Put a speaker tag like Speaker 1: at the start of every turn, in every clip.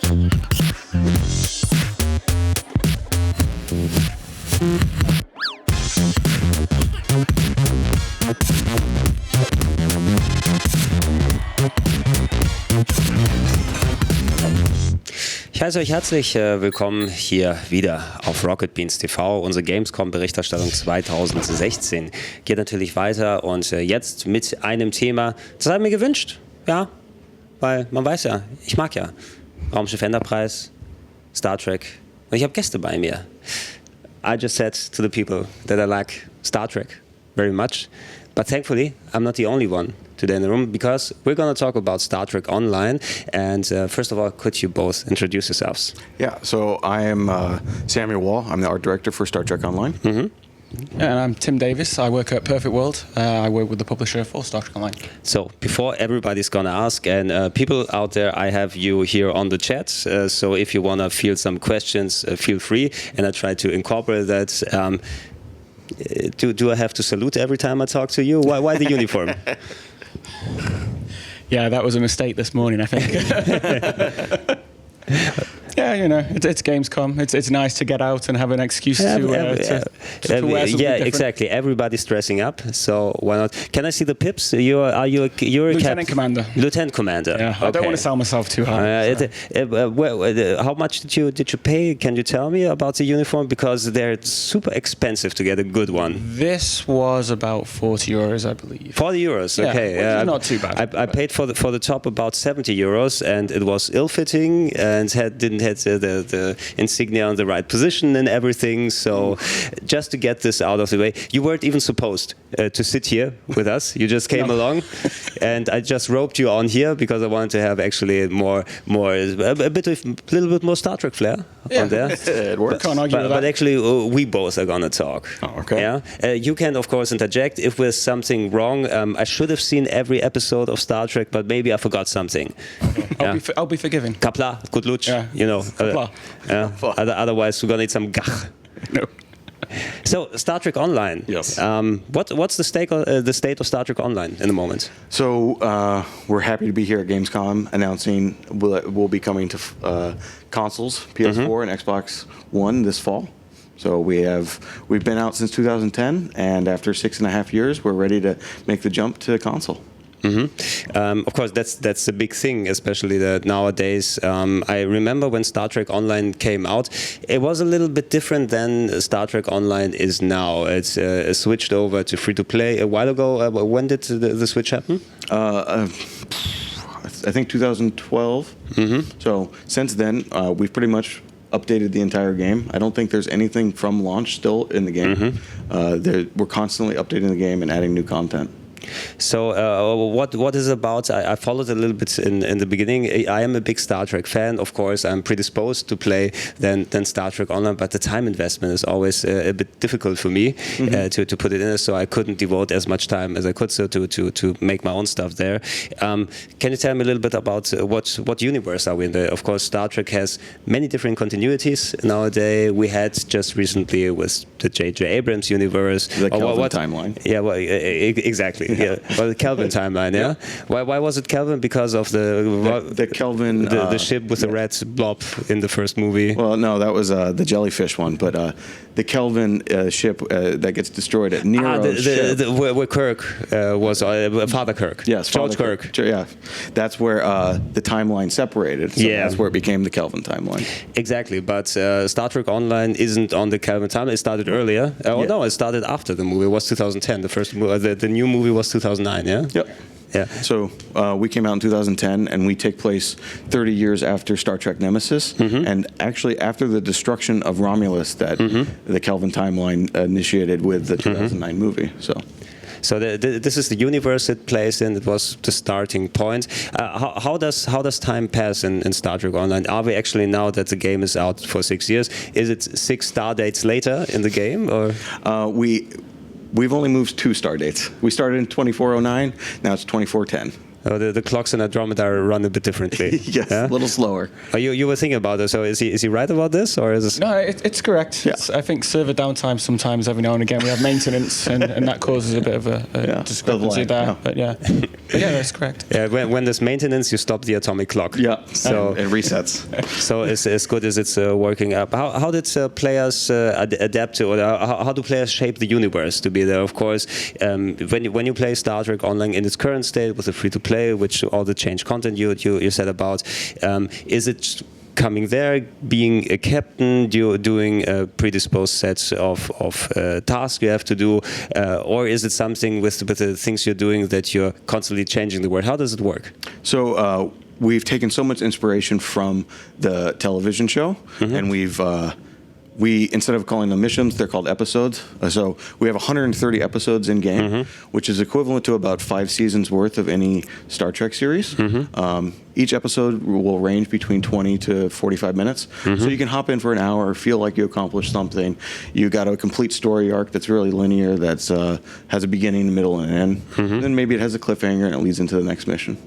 Speaker 1: Ich heiße euch herzlich willkommen hier wieder auf Rocket Beans TV. Unsere Gamescom-Berichterstattung 2016 geht natürlich weiter und jetzt mit einem Thema, das habe ich mir gewünscht. Ja, weil man weiß ja, ich mag ja Raumschiff Enterprise, Star Trek und ich habe Gäste bei mir. I just said to the people that I like Star Trek very much, but thankfully I'm not the only one today in the room, because we're going to talk about Star Trek Online. And first of all, could you both introduce yourselves?
Speaker 2: Yeah, so I am Samuel Wall. I'm the art director for Star Trek Online.
Speaker 3: And I'm Tim Davis. I work at Perfect World. I work with the publisher for Star Trek Online.
Speaker 1: So before everybody's going to ask, and people out there, I have you here on the chat. So if you want to field some questions, feel free. And I try to incorporate that. Do I have to salute every time I talk to you? Why the uniform?
Speaker 3: Yeah, that was a mistake this morning, I think. Yeah, you know, it's Gamescom. It's nice to get out and have an excuse to wear something different.
Speaker 1: Exactly. Everybody's dressing up, so why not? Can I see the pips? You're a
Speaker 3: Lieutenant Commander.
Speaker 1: Lieutenant Commander.
Speaker 3: Yeah, I don't want to sell myself too high.
Speaker 1: How much did you pay? Can you tell me about the uniform? Because they're super expensive to get a good one.
Speaker 3: This was about €40, I believe.
Speaker 1: €40, okay.
Speaker 3: Yeah, which is not too bad.
Speaker 1: I paid for the top about €70, and it was ill-fitting and didn't have the insignia on the right position and everything. So just to get this out of the way, you weren't even supposed to sit here with us. You just came along, and I just roped you on here because I wanted to have actually a little bit more Star Trek flair on there.
Speaker 2: It works.
Speaker 3: Can't argue with that.
Speaker 1: But actually, we both are gonna talk.
Speaker 2: Oh, okay.
Speaker 1: Yeah. You can of course interject if there's something wrong. I should have seen every episode of Star Trek, but maybe I forgot something.
Speaker 3: I'll be forgiven.
Speaker 1: Kapla, good luck.
Speaker 3: Yeah.
Speaker 1: You know. Otherwise, we're gonna need some gach.
Speaker 3: No.
Speaker 1: So, Star Trek Online.
Speaker 2: Yes.
Speaker 1: What's the state of Star Trek Online in the moment?
Speaker 2: So we're happy to be here at Gamescom announcing we'll be coming to consoles, PS4 and Xbox One this fall. So we've been out since 2010, and after 6.5 years, we're ready to make the jump to console.
Speaker 1: Of course, that's the big thing, especially that nowadays. I remember when Star Trek Online came out, it was a little bit different than Star Trek Online is now. It's switched over to free-to-play a while ago. When did the switch happen?
Speaker 2: I think 2012. So since then, we've pretty much updated the entire game. I don't think there's anything from launch still in the game. We're constantly updating the game and adding new content.
Speaker 1: So what is it about? I followed a little bit in the beginning. I am a big Star Trek fan, of course. I'm predisposed to play than Star Trek Online, but the time investment is always a bit difficult for me to put it in. So I couldn't devote as much time as I could to make my own stuff there. Can you tell me a little bit about what universe are we in? Of course, Star Trek has many different continuities nowadays. We had just recently with the J.J. Abrams universe.
Speaker 2: The Kelvin timeline.
Speaker 1: Yeah, well, exactly. Yeah, well, the Kelvin timeline. Yeah. Why was it Kelvin? Because of the
Speaker 2: Kelvin
Speaker 1: the ship with the red blob in the first movie.
Speaker 2: Well, no, that was the jellyfish one, but the Kelvin ship that gets destroyed at Nero's ship.
Speaker 1: Where Kirk was Father Kirk.
Speaker 2: Yes,
Speaker 1: George Kirk.
Speaker 2: Yeah, that's where the timeline separated. So that's where it became the Kelvin timeline.
Speaker 1: Exactly, but Star Trek Online isn't on the Kelvin timeline. It started earlier. No, it started after the movie. It was 2010. The first the new movie was 2009. Yeah.
Speaker 2: Yep.
Speaker 1: Yeah.
Speaker 2: So we came out in 2010, and we take place 30 years after Star Trek Nemesis, and actually after the destruction of Romulus that the Kelvin timeline initiated with the 2009 movie.
Speaker 1: So this is the universe it plays in. It was the starting point. How does time pass in Star Trek Online? Are we actually, now that the game is out for 6 years, is it 6 star dates later in the game, or?
Speaker 2: We've only moved 2 star dates. We started in 2409. Now it's 2410.
Speaker 1: The clocks in Andromeda run a bit differently.
Speaker 2: Yes, a little slower.
Speaker 1: You were thinking about it. So is he right about this, or is this?
Speaker 3: No, it's correct.
Speaker 2: Yeah.
Speaker 3: I think server downtime sometimes every now and again we have maintenance and that causes a bit of a discrepancy there.
Speaker 2: Yeah.
Speaker 3: But yeah, that's correct.
Speaker 1: Yeah, when there's maintenance, you stop the atomic clock.
Speaker 2: Yeah,
Speaker 1: so
Speaker 2: it resets.
Speaker 1: So as good as it's working up. How did players adapt to, or how do players shape the universe to be there? Of course, when you play Star Trek Online in its current state with the free-to-play, which all the changed content you said about, is it coming there, being a captain, doing predisposed sets of tasks you have to do, or is it something with the things you're doing that you're constantly changing the world? How does it work?
Speaker 2: So we've taken so much inspiration from the television show, and we instead of calling them missions, they're called episodes. So we have 130 episodes in game, which is equivalent to about 5 seasons worth of any Star Trek series. Each episode will range between 20 to 45 minutes. So you can hop in for an hour, feel like you accomplished something. You got a complete story arc that's really linear, that's has a beginning, middle, and an end. Then maybe it has a cliffhanger and it leads into the next mission.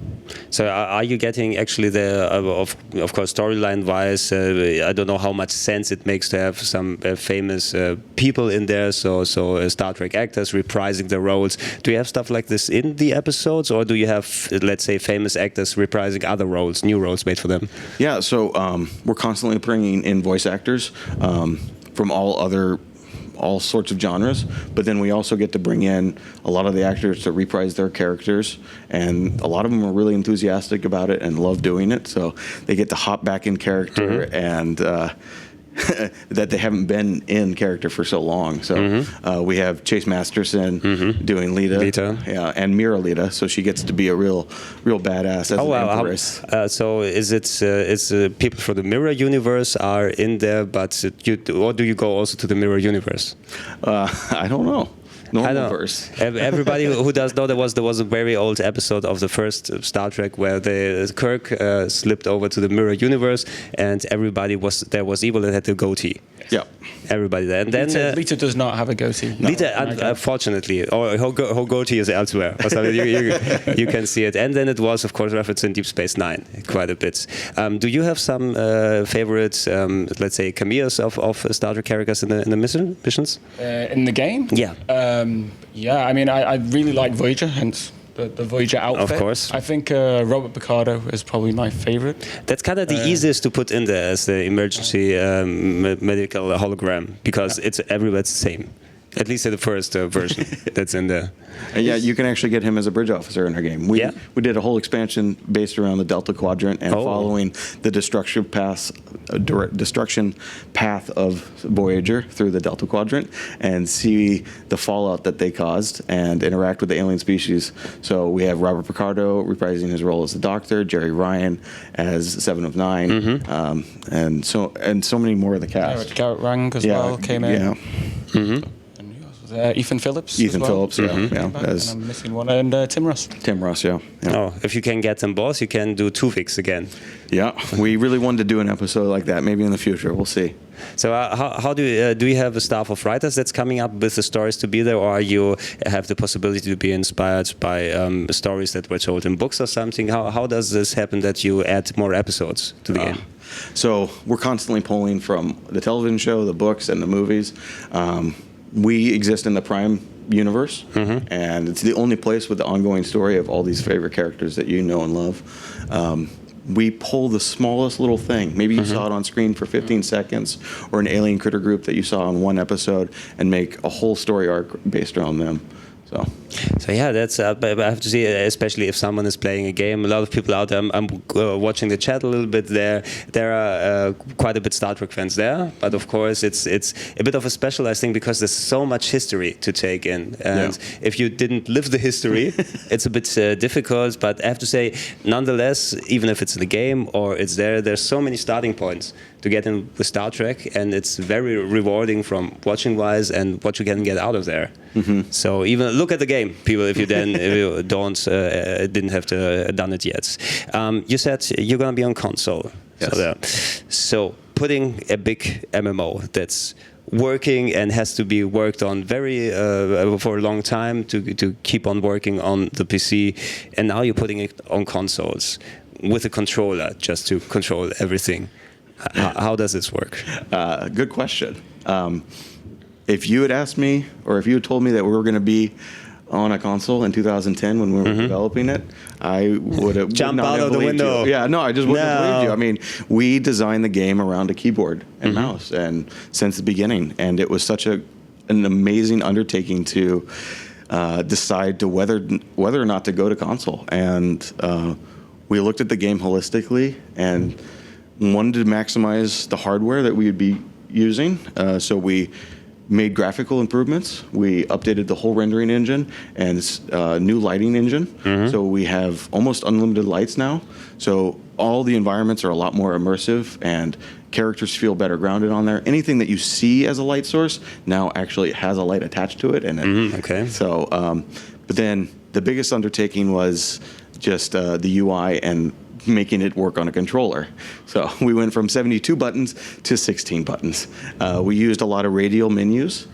Speaker 1: So are you getting actually of course, storyline-wise, I don't know how much sense it makes to have some famous people in there, so Star Trek actors reprising their roles. Do you have stuff like this in the episodes, or do you have, let's say, famous actors reprising other roles, new roles made for them?
Speaker 2: Yeah, so we're constantly bringing in voice actors from all sorts of genres, but then we also get to bring in a lot of the actors to reprise their characters, and a lot of them are really enthusiastic about it and love doing it, so they get to hop back in character and that they haven't been in character for so long. So we have Chase Masterson doing Lita. Yeah, and Mira Lita, so she gets to be a real badass as an empress.
Speaker 1: So is it people from the Mirror universe are in there, but or do you go also to the Mirror universe?
Speaker 2: I don't know. Verse.
Speaker 1: Everybody who does know, there was a very old episode of the first Star Trek where Kirk slipped over to the Mirror universe, and everybody was evil and had a goatee.
Speaker 2: Yeah,
Speaker 1: everybody there. And then
Speaker 3: Lita does not have a goatee. No.
Speaker 1: Lita, unfortunately, or her goatee is elsewhere. Or something. You can see it. And then it was, of course, referenced in Deep Space Nine quite a bit. Do you have some favorite, let's say, cameos of Star Trek characters in the missions?
Speaker 3: In the game?
Speaker 1: Yeah.
Speaker 3: Yeah, I mean, I really like Voyager, hence the Voyager outfit.
Speaker 1: Of course.
Speaker 3: I think Robert Picardo is probably my favorite.
Speaker 1: That's kind of the easiest to put in there as the emergency medical hologram, because it's everywhere the same. At least in the first version that's in there.
Speaker 2: Yeah, you can actually get him as a bridge officer in our game. We did a whole expansion based around the Delta Quadrant and following the destruction path of Voyager through the Delta Quadrant, and see the fallout that they caused and interact with the alien species. So we have Robert Picardo reprising his role as the Doctor, Jerry Ryan as 7 of 9, and so many more of the cast.
Speaker 3: Garrett Rang as well came in.
Speaker 2: Yeah.
Speaker 3: Ethan Phillips.
Speaker 2: Ethan Phillips, yeah.
Speaker 3: And I'm missing one, and Tim Russ.
Speaker 2: Tim Russ, yeah.
Speaker 1: Oh, if you can get them both, you can do Tuvix again.
Speaker 2: Yeah, we really wanted to do an episode like that. Maybe in the future, we'll see.
Speaker 1: So how do you have a staff of writers that's coming up with the stories to be there, or you have the possibility to be inspired by stories that were told in books or something? How does this happen that you add more episodes to the game?
Speaker 2: So we're constantly pulling from the television show, the books, and the movies. We exist in the Prime universe, and it's the only place with the ongoing story of all these favorite characters that you know and love. We pull the smallest little thing. Maybe you saw it on screen for 15 seconds, or an alien critter group that you saw in one episode, and make a whole story arc based around them. So
Speaker 1: yeah, that's. But I have to say, especially if someone is playing a game, a lot of people out there. I'm watching the chat a little bit there. There are quite a bit Star Trek fans there, but of course it's a bit of a specialized thing because there's so much history to take in, and if you didn't live the history, it's a bit difficult. But I have to say, nonetheless, even if it's in the game or it's there's so many starting points to get in with Star Trek, and it's very rewarding from watching wise and what you can get out of there. So even look at the game, people, if you didn't have done it yet. You said you're gonna be on console.
Speaker 2: Yes.
Speaker 1: So putting a big MMO that's working and has to be worked on very for a long time to keep on working on the PC, and now you're putting it on consoles with a controller just to control everything. How does this work?
Speaker 2: Good question. If you had asked me, or if you had told me that we were going to be on a console in 2010 when we were developing it, I would have
Speaker 1: jump out of the window.
Speaker 2: You. Yeah, no, I just wouldn't have believed you. I mean, we designed the game around a keyboard and mouse, and since the beginning, and it was such an amazing undertaking to decide to whether or not to go to console, and we looked at the game holistically and wanted to maximize the hardware that we would be using. So we made graphical improvements. We updated the whole rendering engine and new lighting engine. So we have almost unlimited lights now. So all the environments are a lot more immersive and characters feel better grounded on there. Anything that you see as a light source now actually has a light attached to it. And
Speaker 1: okay.
Speaker 2: So, but then the biggest undertaking was just the UI and making it work on a controller. So we went from 72 buttons to 16 buttons. We used a lot of radial menus.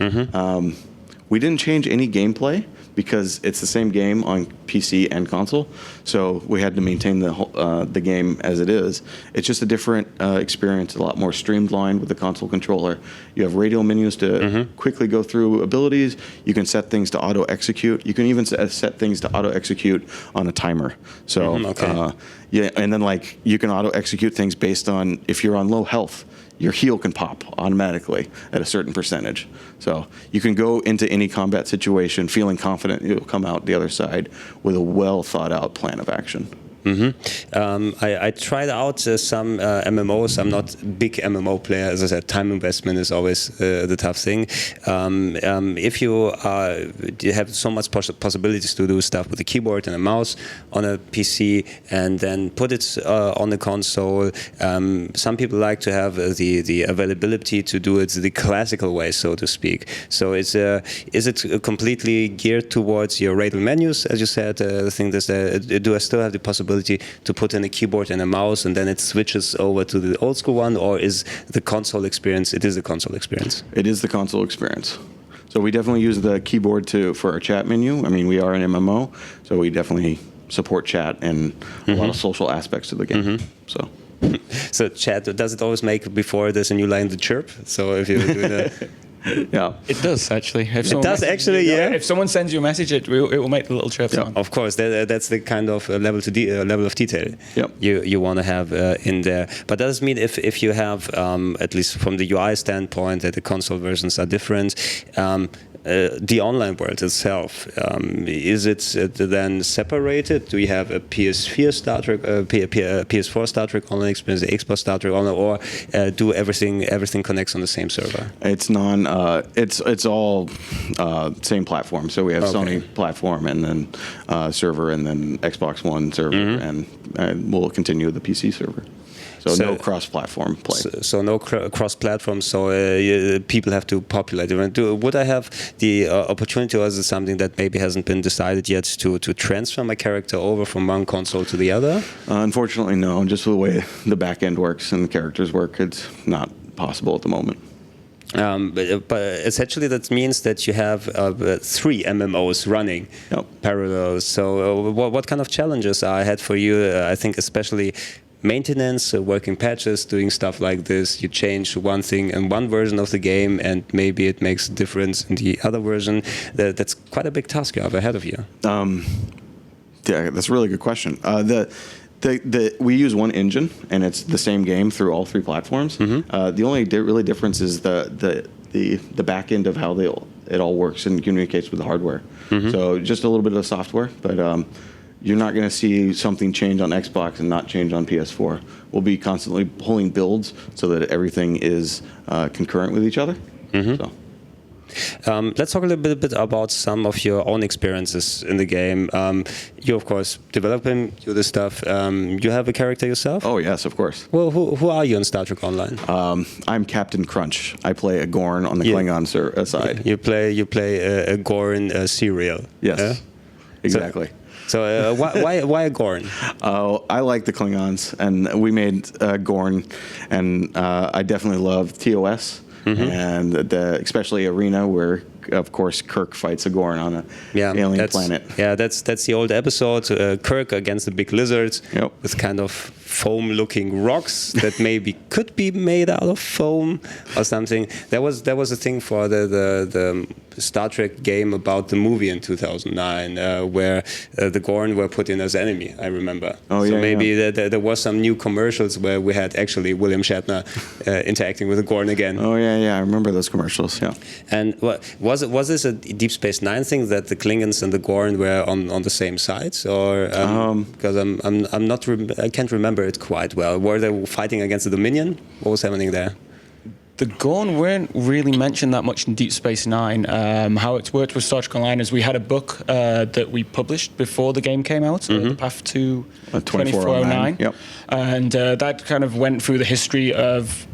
Speaker 2: We didn't change any gameplay because it's the same game on PC and console. So we had to maintain the game as it is. It's just a different experience, a lot more streamlined with the console controller. You have radial menus to quickly go through abilities. You can set things to auto-execute. You can even set things to auto-execute on a timer. So yeah, and then like you can auto-execute things based on if you're on low health, your heal can pop automatically at a certain percentage. So you can go into any combat situation feeling confident you'll come out the other side with a well thought out plan of action.
Speaker 1: I tried out some MMOs. I'm not a big MMO player. As I said, time investment is always the tough thing. If you have so much possibilities to do stuff with a keyboard and a mouse on a PC and then put it on the console, some people like to have the availability to do it the classical way, so to speak. So is it completely geared towards your radial menus, as you said? The thing is, do I still have the possibility to put in a keyboard and a mouse and then it switches over to the old school one, or is the console experience, it is the console experience?
Speaker 2: It is the console experience. So we definitely use the keyboard for our chat menu. I mean, we are an MMO, so we definitely support chat and a lot of social aspects of the game. So
Speaker 1: chat, does it always make before there's a new line to chirp? So if you're doing a
Speaker 2: yeah,
Speaker 3: it does actually.
Speaker 1: It does actually, yeah.
Speaker 3: If someone sends you a message, it will make the little chirp sound.
Speaker 1: Of course, that's the kind of level of detail you want to have in there. But does it mean if you have, at least from the UI standpoint, that the console versions are different? The online world itself, is it then separated? Do you have a PS4 Star Trek, PS4 Star Trek online experience, the Xbox Star Trek online, or do everything connects on the same server?
Speaker 2: It's it's all same platform. So we have Sony platform and then server, and then Xbox One server, and we'll continue the PC server. So no cross-platform play.
Speaker 1: So no cross-platform. So people have to populate it. Would I have the opportunity, or is it something that maybe hasn't been decided yet, to transfer my character over from one console to the other?
Speaker 2: Unfortunately, no. Just the way the back end works and the characters work, it's not possible at the moment.
Speaker 1: But essentially that means that you have 3 MMOs running parallel. So what kind of challenges are ahead for you? I think especially maintenance, working patches, doing stuff like this. You change one thing in one version of the game and maybe it makes a difference in the other version. That's quite a big task you have ahead of you.
Speaker 2: Yeah, that's a really good question. We use one engine and it's the same game through all 3 platforms. The only really difference is the back end of how it all works and communicates with the hardware. So just a little bit of the software, but you're not going to see something change on Xbox and not change on PS4. We'll be constantly pulling builds so that everything is concurrent with each other.
Speaker 1: Let's talk a little bit about some of your own experiences in the game. You, of course, developing, you do this stuff. You have a character yourself?
Speaker 2: Oh, yes, of course.
Speaker 1: Well, who are you in Star Trek Online?
Speaker 2: I'm Captain Crunch. I play a Gorn on the Klingon side.
Speaker 1: You play a Gorn cereal.
Speaker 2: Yes, exactly.
Speaker 1: So why a Gorn?
Speaker 2: I like the Klingons, and we made Gorn, and I definitely love TOS. and especially Arena, where of course Kirk fights a Gorn on an alien planet.
Speaker 1: Yeah, that's the old episode. Kirk against the big lizards with kind of foam-looking rocks that maybe could be made out of foam or something. That was a thing for the Star Trek game about the movie in 2009, where the Gorn were put in as enemy. I remember.
Speaker 2: Oh,
Speaker 1: so maybe there was some new commercials where we had actually William Shatner interacting with the Gorn again.
Speaker 2: Oh yeah, I remember those commercials. Yeah.
Speaker 1: And was this a Deep Space Nine thing that the Klingons and the Gorn were on the same sides, or because I can't remember it quite well. Were they fighting against the Dominion? What was happening there?
Speaker 3: The Gorn weren't really mentioned that much in Deep Space Nine. How it's worked with Star Trek Online is we had a book that we published before the game came out, The Path to 2409.
Speaker 2: Yep.
Speaker 3: And that kind of went through the history of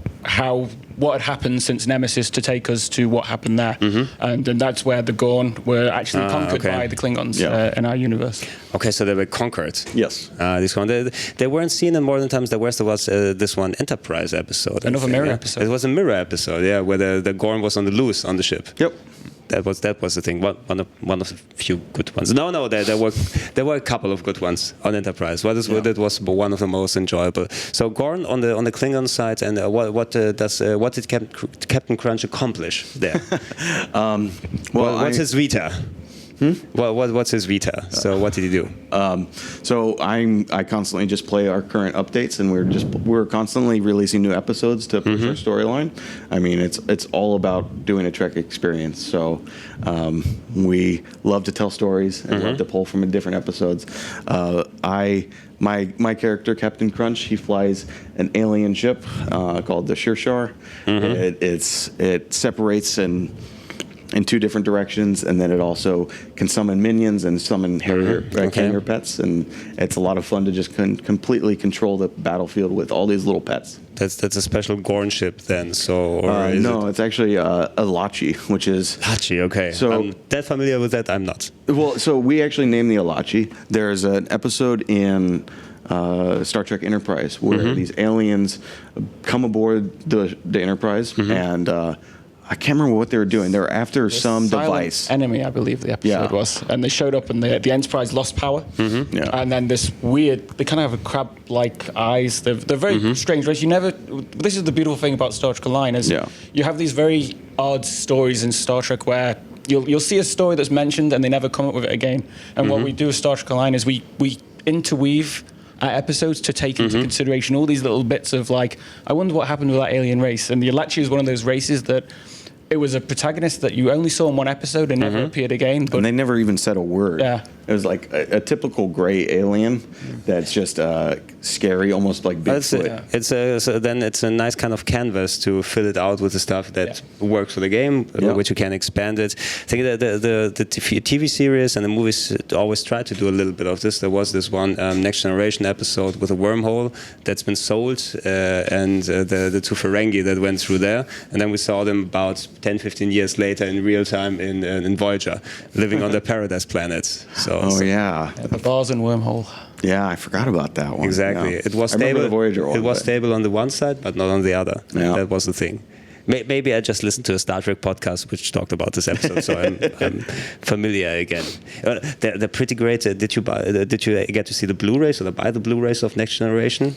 Speaker 3: what had happened since Nemesis to take us to what happened there. And then that's where the Gorn were actually conquered by the Klingons in our universe.
Speaker 1: Okay, so they were conquered.
Speaker 2: Yes.
Speaker 1: This one, they weren't seen in Modern Times. There was this one Enterprise episode.
Speaker 3: Another mirror episode.
Speaker 1: It was a mirror episode, yeah, where the Gorn was on the loose on the ship.
Speaker 2: Yep.
Speaker 1: That was the thing. One of the few good ones. No, there were a couple of good ones on Enterprise. That was one of the most enjoyable. So Gorn on the Klingon side, and what did Captain Crunch accomplish there? What's his Vita? Well, what's his Vita? So what did he do?
Speaker 2: So I constantly just play our current updates, and we're constantly releasing new episodes to push our storyline. I mean, it's all about doing a Trek experience. So we love to tell stories and love to pull from different episodes. My character, Captain Crunch, he flies an alien ship called the Shirshar. It separates in two different directions, and then it also can summon minions and summon carrier pets, and it's a lot of fun to just completely control the battlefield with all these little pets.
Speaker 1: That's a special Gorn ship then, so
Speaker 2: it's actually a Lachi, which is
Speaker 1: Lachi. Okay, so I'm that familiar with that. I'm not.
Speaker 2: Well, so we actually named the Lachi. There's an episode in Star Trek Enterprise where these aliens come aboard the Enterprise and. I can't remember what they were doing. They were after some device.
Speaker 3: Enemy, I believe the episode was. And they showed up and the Enterprise lost power. And then this weird, they kind of have a crab-like eyes. They're very strange. Right? This is the beautiful thing about Star Trek Online is you have these very odd stories in Star Trek where you'll see a story that's mentioned and they never come up with it again. And what we do with Star Trek Online is we interweave our episodes to take into consideration all these little bits of like, I wonder what happened with that alien race. And the Alachi is one of those races that it was a protagonist that you only saw in one episode and never appeared again. But
Speaker 2: and they never even said a word.
Speaker 3: Yeah.
Speaker 2: It was like a typical gray alien that's just scary, almost like Bigfoot.
Speaker 1: So then it's a nice kind of canvas to fill it out with the stuff that works for the game, which you can expand it. I think the TV series and the movies always try to do a little bit of this. There was this one Next Generation episode with a wormhole that's been sold, and the two Ferengi that went through there, and then we saw them about 10-15 years later in real time in Voyager, living on the Paradise planet. So
Speaker 3: the bars and wormhole.
Speaker 2: Yeah, I forgot about that one.
Speaker 1: Exactly.
Speaker 2: Yeah.
Speaker 1: It was stable. The Voyager one, it was stable on the one side, but not on the other. Yeah. That was the thing. Maybe I just listened to a Star Trek podcast which talked about this episode, so I'm familiar again. They're pretty great. Did you get to see the Blu-rays or buy the Blu-rays of Next Generation?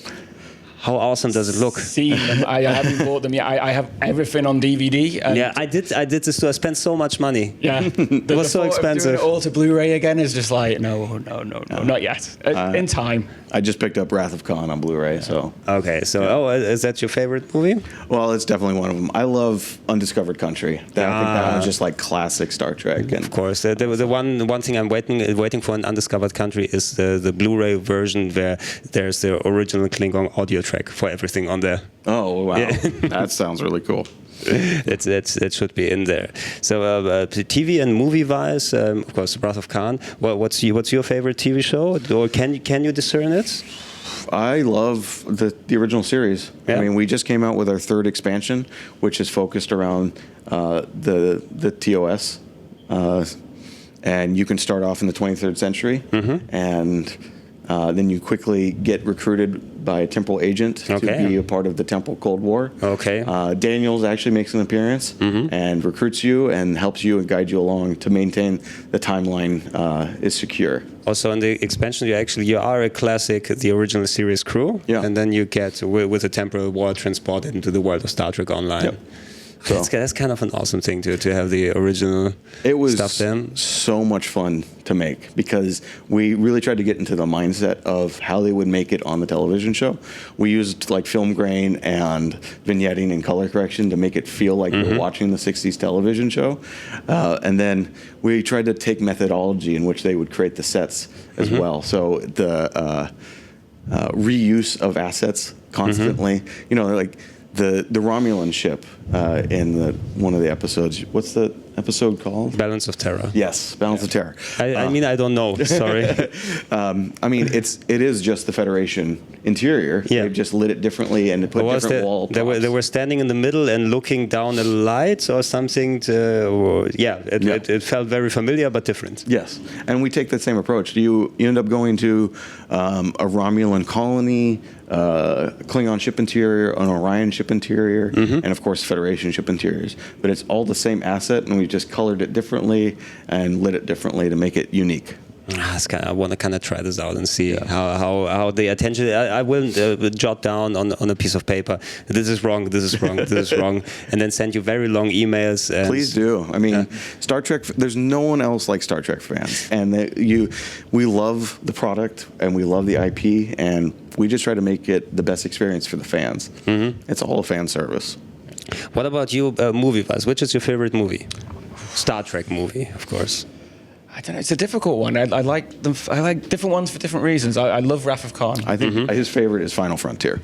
Speaker 1: How awesome does it look?
Speaker 3: Seen them. I haven't bought them yet. I have everything on DVD.
Speaker 1: Yeah, I did this too. I spent so much money.
Speaker 3: Yeah,
Speaker 1: it was so expensive.
Speaker 3: Doing it all to Blu-ray again is just like no, not yet. In time.
Speaker 2: I just picked up Wrath of Khan on Blu-ray. So
Speaker 1: okay, so is that your favorite movie?
Speaker 2: Well, it's definitely one of them. I love Undiscovered Country. I think that was just like classic Star Trek. And
Speaker 1: of course, the one thing I'm waiting for in Undiscovered Country is the Blu-ray version where there's the original Klingon audio track for everything on there.
Speaker 2: Oh wow, that sounds really cool.
Speaker 1: That should be in there. So TV and movie wise, of course, Wrath of Khan. What's your favorite TV show, or can you discern it?
Speaker 2: I love the original series. Yeah. I mean, we just came out with our third expansion, which is focused around the TOS, and you can start off in the 23rd century and Then you quickly get recruited by a temporal agent to be a part of the Temple Cold War.
Speaker 1: Okay.
Speaker 2: Daniels actually makes an appearance and recruits you and helps you and guides you along to maintain the timeline is secure.
Speaker 1: Also, in the expansion, you are a classic, the original series crew, and then you get with a temporal war transported into the world of Star Trek Online.
Speaker 2: Yep. So
Speaker 1: that's kind of an awesome thing to have the original stuff then.
Speaker 2: It was so much fun to make because we really tried to get into the mindset of how they would make it on the television show. We used like film grain and vignetting and color correction to make it feel like we were watching the 60s television show. And then we tried to take methodology in which they would create the sets as well. So the reuse of assets constantly, you know, like the Romulan ship in one of the episodes. What's the episode called?
Speaker 1: Balance of Terror.
Speaker 2: Yes, Balance of Terror.
Speaker 1: I mean, I don't know. Sorry.
Speaker 2: I mean, it is just the Federation interior.
Speaker 1: Yeah.
Speaker 2: They've just lit it differently and put different wall tops.
Speaker 1: They were standing in the middle and looking down at lights or something. It felt very familiar but different.
Speaker 2: Yes, and we take that same approach. You end up going to a Romulan colony, Klingon ship interior, an Orion ship interior, and of course Federation ship interiors. But it's all the same asset, and we just colored it differently and lit it differently to make it unique.
Speaker 1: I want to kind of try this out and see how the attention. I will jot down on a piece of paper. This is wrong. This is wrong. This is wrong, and then send you very long emails. And
Speaker 2: please do. I mean, Star Trek. There's no one else like Star Trek fans, and we love the product and we love the IP, and we just try to make it the best experience for the fans. It's all a fan service.
Speaker 1: What about you, movie-wise? Which is your favorite movie? Star Trek movie, of course.
Speaker 3: I don't know. It's a difficult one. I like them. I like different ones for different reasons. I love Wrath of Khan.
Speaker 2: I think his favorite is Final Frontier.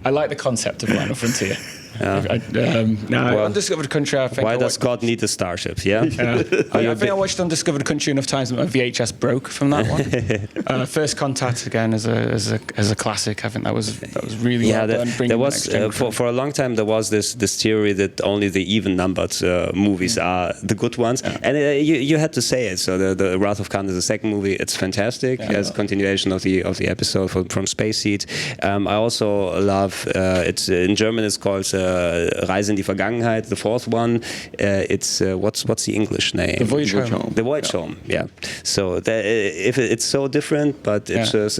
Speaker 3: I like the concept of Final Frontier. Undiscovered Country. I think
Speaker 1: why does God need a starship? Yeah.
Speaker 3: I think I watched Undiscovered Country enough times that my VHS broke from that one. First Contact again as a classic. I think that was really well done.
Speaker 1: There was for a long time there was this theory that only the even numbered movies are the good ones, and you had to say it. So the Wrath of Khan is the second movie. It's fantastic as a continuation of the episode from Space Seed. I also love it's in German it's called Reise in die Vergangenheit, the fourth one. It's what's the English name?
Speaker 3: The Voyage Home.
Speaker 1: The Voyage Home. Yeah. So it's so different, but it's just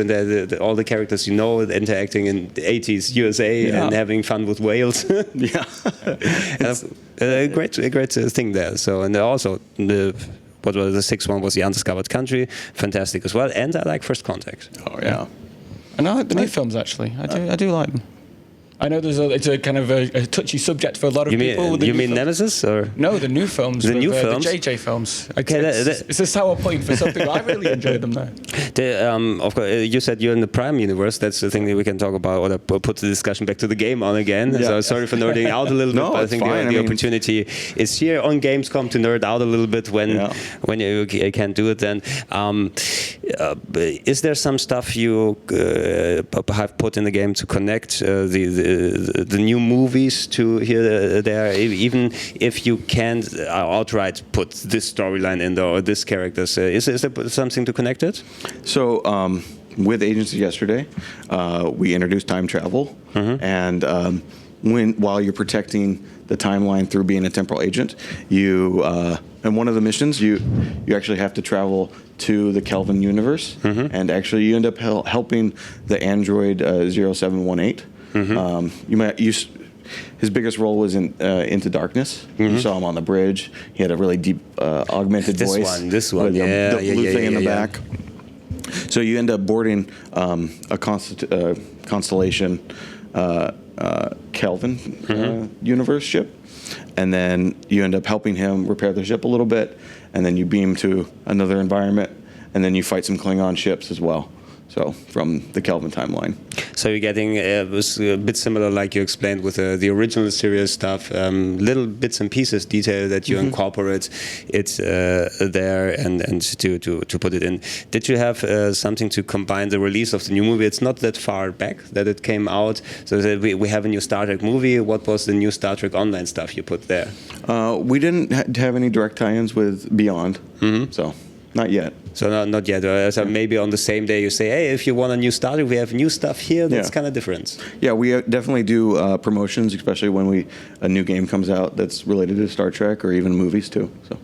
Speaker 1: all the characters interacting in the 80s USA and having fun with whales. A great thing there. So and also the sixth one was the Undiscovered Country, fantastic as well. And I like First Contact.
Speaker 2: Oh yeah.
Speaker 3: And I like the new films actually. I do like them. I know it's a kind of a touchy subject for a lot of people.
Speaker 1: You mean Nemesis or
Speaker 3: no? The new films.
Speaker 1: The new films.
Speaker 3: The JJ films. It's a sour point for some people. I really enjoyed them though.
Speaker 1: Of course, you said you're in the Prime universe. That's the thing that we can talk about, or put the discussion back to the game on again. Yeah. So sorry for nerding out a little bit. But I think the opportunity is here on Gamescom to nerd out a little bit when you can't do it. Then is there some stuff you have put in the game to connect the new movies to here there, even if you can't outright put this storyline in there or this characters? Is there something to connect it?
Speaker 2: So with Agents of Yesterday, we introduced time travel, and while you're protecting the timeline through being a temporal agent, in one of the missions you actually have to travel to the Kelvin universe, and actually you end up helping the android 0718. His biggest role was in Into Darkness. You saw him on the bridge. He had a really deep augmented voice.
Speaker 1: This one,
Speaker 2: the blue thing in the back. So you end up boarding a Constellation Kelvin universe ship, and then you end up helping him repair the ship a little bit, and then you beam to another environment, and then you fight some Klingon ships as well. So from the Kelvin timeline.
Speaker 1: So you're getting it was a bit similar, like you explained with the original series stuff, little bits and pieces, detail that you incorporate it there and to put it in. Did you have something to combine the release of the new movie? It's not that far back that it came out. So that we have a new Star Trek movie. What was the new Star Trek Online stuff you put there?
Speaker 2: We didn't have any direct tie-ins with Beyond. So. Not yet.
Speaker 1: So not yet. So maybe on the same day you say, hey, if you want a new Star Trek, we have new stuff here. That's kind of different.
Speaker 2: Yeah, we definitely do promotions, especially when a new game comes out that's related to Star Trek or even movies too. So.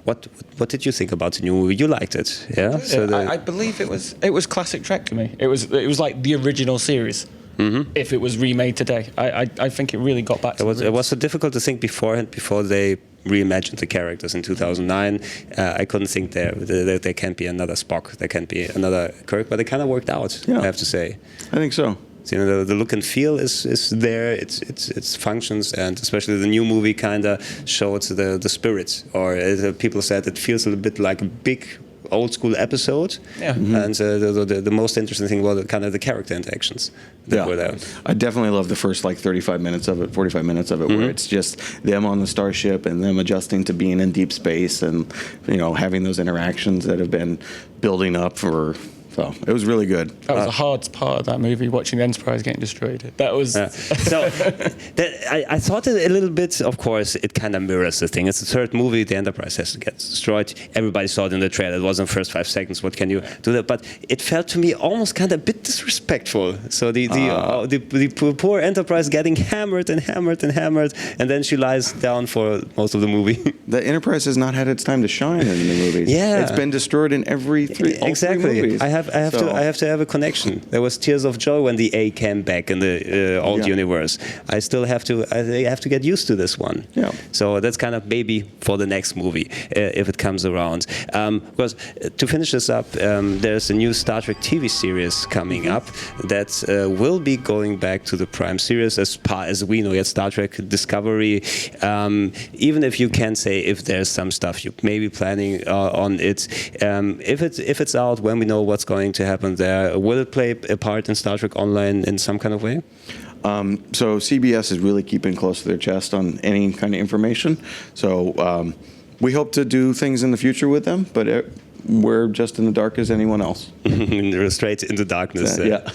Speaker 1: What did you think about the new movie? You liked it, yeah? So
Speaker 3: I believe it was classic Trek to me. It was like the original series. If it was remade today, I think it really got back to
Speaker 1: it was so difficult to think beforehand, before they reimagined the characters in 2009. I couldn't think there can't be another Spock, there can't be another Kirk, but it kind of worked out, I have to say.
Speaker 2: I think so.
Speaker 1: So, you know, the look and feel is there, it's functions, and especially the new movie kind of showed the spirit, or people said it feels a little bit like a big old school episode. And the most interesting thing was kind of the character interactions that were there.
Speaker 2: I definitely love the first like 45 minutes of it where it's just them on the starship and them adjusting to being in deep space, and having those interactions that have been building up for. So it was really good.
Speaker 3: That was the hardest part of that movie, watching the Enterprise getting destroyed. That was...
Speaker 1: I thought a little bit, of course, it kind of mirrors the thing. It's the third movie, the Enterprise has to get destroyed. Everybody saw it in the trailer. It was in the first 5 seconds. What can you do that? But it felt to me almost kind of a bit disrespectful. So the poor Enterprise getting hammered and hammered and hammered, and then she lies down for most of the movie.
Speaker 2: The Enterprise has not had its time to shine in the movies.
Speaker 1: Yeah.
Speaker 2: It's been destroyed in all three movies.
Speaker 1: I have to have a connection. There was tears of joy when the A came back in the old universe. I still have to get used to this one.
Speaker 2: Yeah.
Speaker 1: So that's kind of maybe for the next movie if it comes around. Because to finish this up, there's a new Star Trek TV series coming up that will be going back to the Prime series as far as we know yet. Star Trek Discovery. Even if you can say if there's some stuff you may be planning on it, if it's out, when we know what's going to happen there, will it play a part in Star Trek Online in some kind of way?
Speaker 2: So CBS is really keeping close to their chest on any kind of information. So we hope to do things in the future with them, but we're just in the dark as anyone else.
Speaker 1: Straight into darkness.
Speaker 2: Yeah.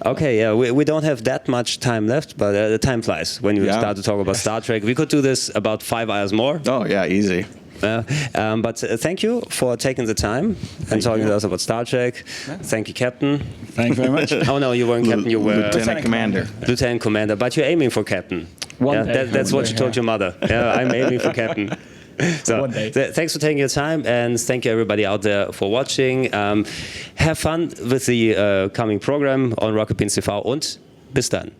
Speaker 1: Okay, yeah, we don't have that much time left, but the time flies when you start to talk about Star Trek. We could do this about 5 hours more.
Speaker 2: Oh, yeah, easy.
Speaker 1: But thank you for taking the time and talking to us about Star Trek. Yeah. Thank you, Captain.
Speaker 3: Thank you very much.
Speaker 1: Oh no, you weren't Captain, you were
Speaker 2: Lieutenant Commander.
Speaker 1: Lieutenant Commander, but you're aiming for Captain.
Speaker 3: One day.
Speaker 1: That's what you told your mother. Yeah, I'm aiming for Captain. So,
Speaker 3: one day.
Speaker 1: Thanks for taking your time, and thank you everybody out there for watching. Have fun with the coming program on Rocket Beans TV und bis dann.